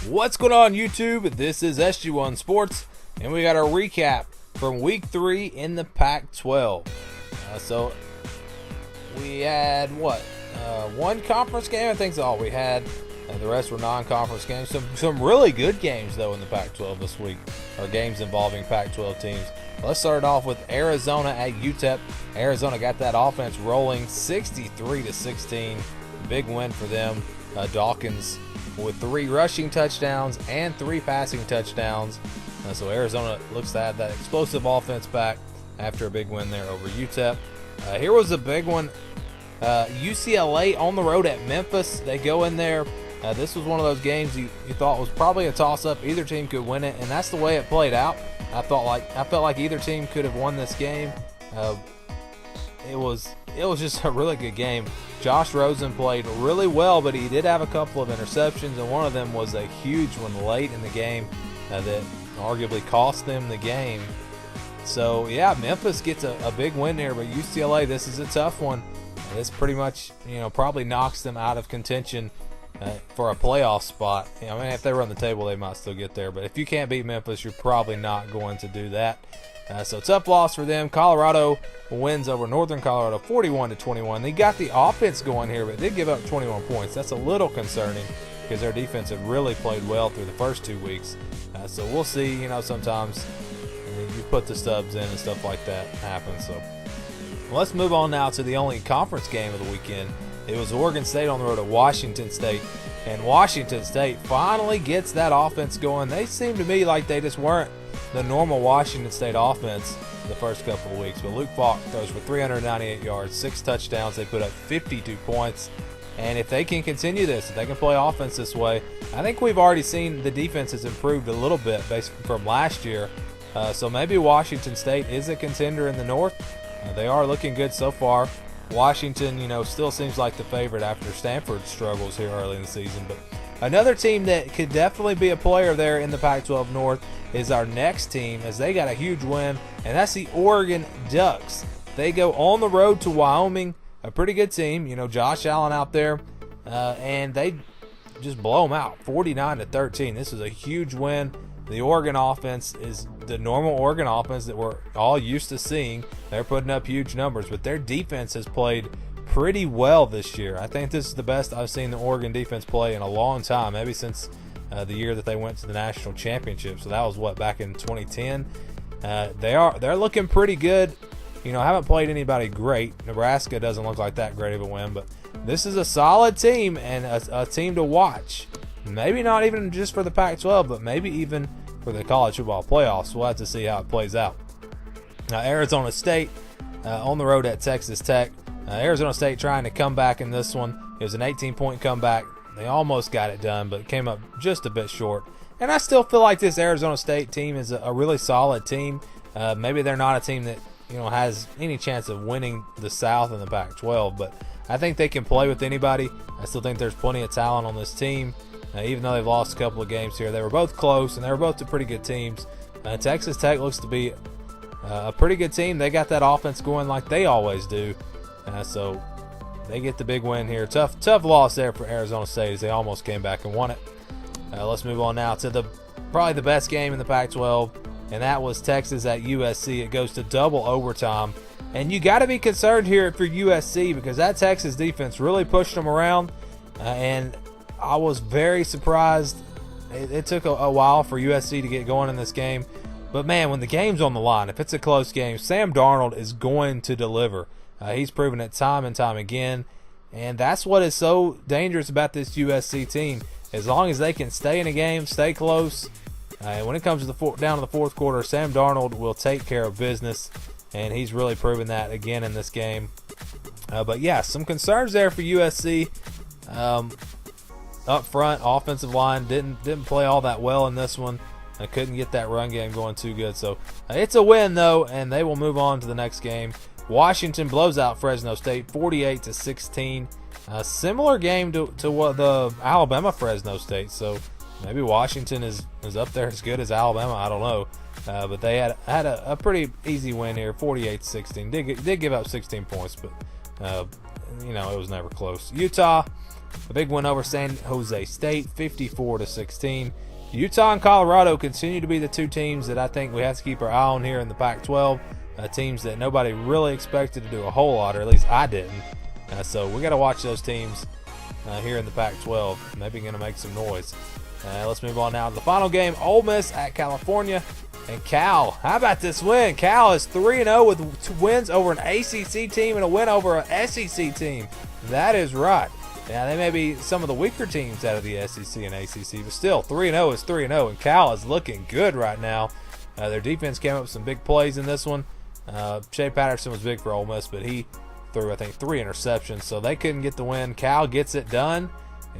What's going on, YouTube? This is SG1 Sports, and we got our recap from Week 3 in the Pac-12. So we had one conference game. I think that's all we had. The rest were non-conference games. Some really good games though in the Pac-12 this week, or games involving Pac-12 teams. Let's start off with Arizona at UTEP. Arizona got that offense rolling, 63-16. Big win for them. Dawkins with 3 rushing touchdowns and 3 passing touchdowns. So Arizona looks to have that explosive offense back after a big win there over UTEP. Here was a big one. UCLA on the road at Memphis. They go in there. This was one of those games you thought was probably a toss-up. Either team could win it, and that's the way it played out. I felt like either team could have won this game. It was just a really good game. Josh Rosen played really well, but he did have a couple of interceptions, and one of them was a huge one late in the game that arguably cost them the game. So yeah, Memphis gets a big win there, but UCLA, this is a tough one. This pretty much, probably knocks them out of contention for a playoff spot. I mean, if they run the table, they might still get there, but if you can't beat Memphis, you're probably not going to do that. So tough loss for them. Colorado wins over Northern Colorado 41-21. They got the offense going here, but they give up 21 points. That's a little concerning because their defense had really played well through the first 2 weeks. So we'll see. Sometimes you put the subs in and stuff like that happens. So let's move on now to the only conference game of the weekend. It was Oregon State on the road at Washington State, and Washington State finally gets that offense going. They seem to me like they just weren't the normal Washington State offense the first couple of weeks. But Luke Falk throws for 398 yards, 6 touchdowns. They put up 52 points. And if they can continue this, if they can play offense this way, I think we've already seen the defense has improved a little bit based from last year. So maybe Washington State is a contender in the North. They are looking good so far. Washington, still seems like the favorite after Stanford struggles here early in the season. But another team that could definitely be a player there in the Pac-12 North is our next team, as they got a huge win, and that's the Oregon Ducks. They go on the road to Wyoming, a pretty good team. Josh Allen out there, and they just blow them out, 49-13. This is a huge win. The Oregon offense is the normal Oregon offense that we're all used to seeing. They're putting up huge numbers, but their defense has played pretty well this year. I think this is the best I've seen the Oregon defense play in a long time, maybe since the year that they went to the national championship. So that was back in 2010. They're looking pretty good. Haven't played anybody great. Nebraska doesn't look like that great of a win, but this is a solid team and a team to watch. Maybe not even just for the Pac-12, but maybe even for the college football playoffs. We'll have to see how it plays out. Now, Arizona State on the road at Texas Tech. Arizona State trying to come back in this one. It was an 18-point comeback. They almost got it done, but came up just a bit short. And I still feel like this Arizona State team is a really solid team. Maybe they're not a team that has any chance of winning the South in the Pac-12, but I think they can play with anybody. I still think there's plenty of talent on this team. Even though they've lost a couple of games here, they were both close, and they were both two pretty good teams. Texas Tech looks to be a pretty good team. They got that offense going like they always do. So they get the big win here. Tough loss there for Arizona State as they almost came back and won it. Let's move on now to probably the best game in the Pac-12, and that was Texas at USC. It goes to double overtime. And you got to be concerned here if you're USC, because that Texas defense really pushed them around. And I was very surprised. It took a while for USC to get going in this game. But, man, when the game's on the line, if it's a close game, Sam Darnold is going to deliver. He's proven it time and time again. And that's what is so dangerous about this USC team. As long as they can stay in a game, stay close, when it comes to down to the fourth quarter, Sam Darnold will take care of business. And he's really proven that again in this game. But, yeah, some concerns there for USC. Up front, offensive line didn't play all that well in this one. I couldn't get that run game going too good. So it's a win, though, and they will move on to the next game. Washington blows out Fresno State 48-16. Similar game to what the Alabama-Fresno State. So maybe Washington is up there as good as Alabama. I don't know. But they had a pretty easy win here, 48-16. Did give up 16 points, but it was never close. Utah A big win over San Jose State, 54-16. Utah and Colorado continue to be the two teams that I think we have to keep our eye on here in the Pac-12. Teams that nobody really expected to do a whole lot, or at least I didn't. So we got to watch those teams here in the Pac-12. Maybe going to make some noise. Let's move on now to the final game. Ole Miss at California. And Cal, how about this win? Cal is 3-0 with 2 wins over an ACC team and a win over an SEC team. That is right. Yeah, they may be some of the weaker teams out of the SEC and ACC, but still, 3-0 is 3-0, and Cal is looking good right now. Their defense came up with some big plays in this one. Shea Patterson was big for Ole Miss, but he threw, I think, 3 interceptions, so they couldn't get the win. Cal gets it done,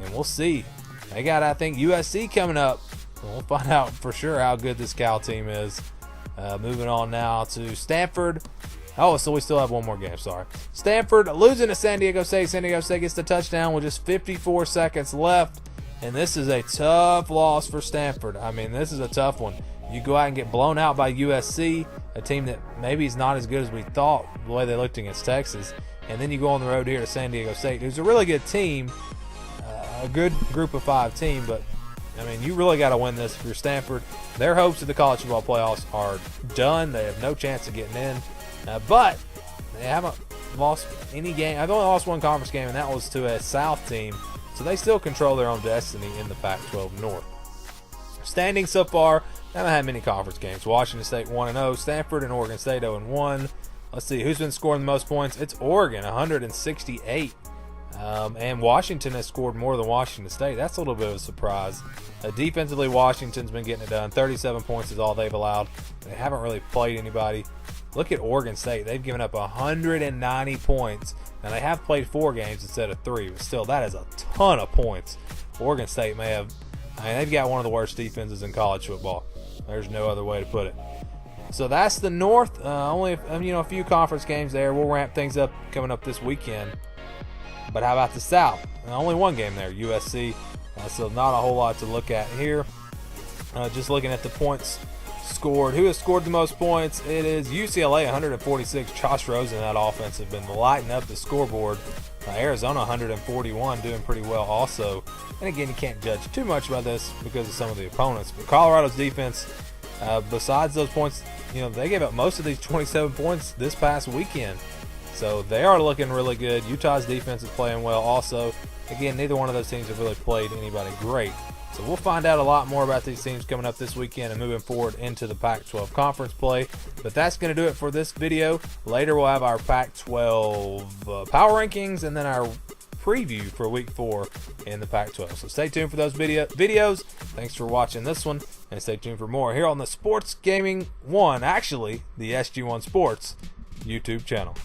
and we'll see. They got, I think, USC coming up. We'll find out for sure how good this Cal team is. Moving on now to Stanford. Oh, so we still have one more game, sorry. Stanford losing to San Diego State. San Diego State gets the touchdown with just 54 seconds left. And this is a tough loss for Stanford. I mean, this is a tough one. You go out and get blown out by USC, a team that maybe is not as good as we thought the way they looked against Texas. And then you go on the road here to San Diego State, who's a really good team, a good group of 5 team. But, I mean, you really got to win this if you're Stanford. Their hopes of the college football playoffs are done. They have no chance of getting in. But they haven't lost any game. I've only lost one conference game, and that was to a South team. So they still control their own destiny in the Pac-12 North. Standing so far, they haven't had many conference games. Washington State 1-0, Stanford and Oregon State 0-1. Let's see, who's been scoring the most points? It's Oregon, 168. And Washington has scored more than Washington State. That's a little bit of a surprise. Defensively, Washington's been getting it done. 37 points is all they've allowed. They haven't really played anybody. Look at Oregon State. They've given up 190 points. Now, they have played 4 games instead of 3, but still, that is a ton of points. Oregon State may have, I mean, they've got one of the worst defenses in college football. There's no other way to put it. So that's the North. Only a few conference games there. We'll ramp things up coming up this weekend. But how about the South? Only one game there, USC. So not a whole lot to look at here. Just looking at the points scored. Who has scored the most points? It is UCLA, 146. Josh Rosen and that offense have been lighting up the scoreboard. Arizona, 141, doing pretty well also. And again, you can't judge too much about this because of some of the opponents. But Colorado's defense, besides those points, they gave up most of these 27 points this past weekend. So they are looking really good. Utah's defense is playing well also. Again, neither one of those teams have really played anybody great. So we'll find out a lot more about these teams coming up this weekend and moving forward into the Pac-12 conference play. But that's going to do it for this video. Later we'll have our Pac-12 power rankings and then our preview for week 4 in the Pac-12. So stay tuned for those videos. Thanks for watching this one, and stay tuned for more here on the Sports Gaming 1, actually the SG1 Sports YouTube channel.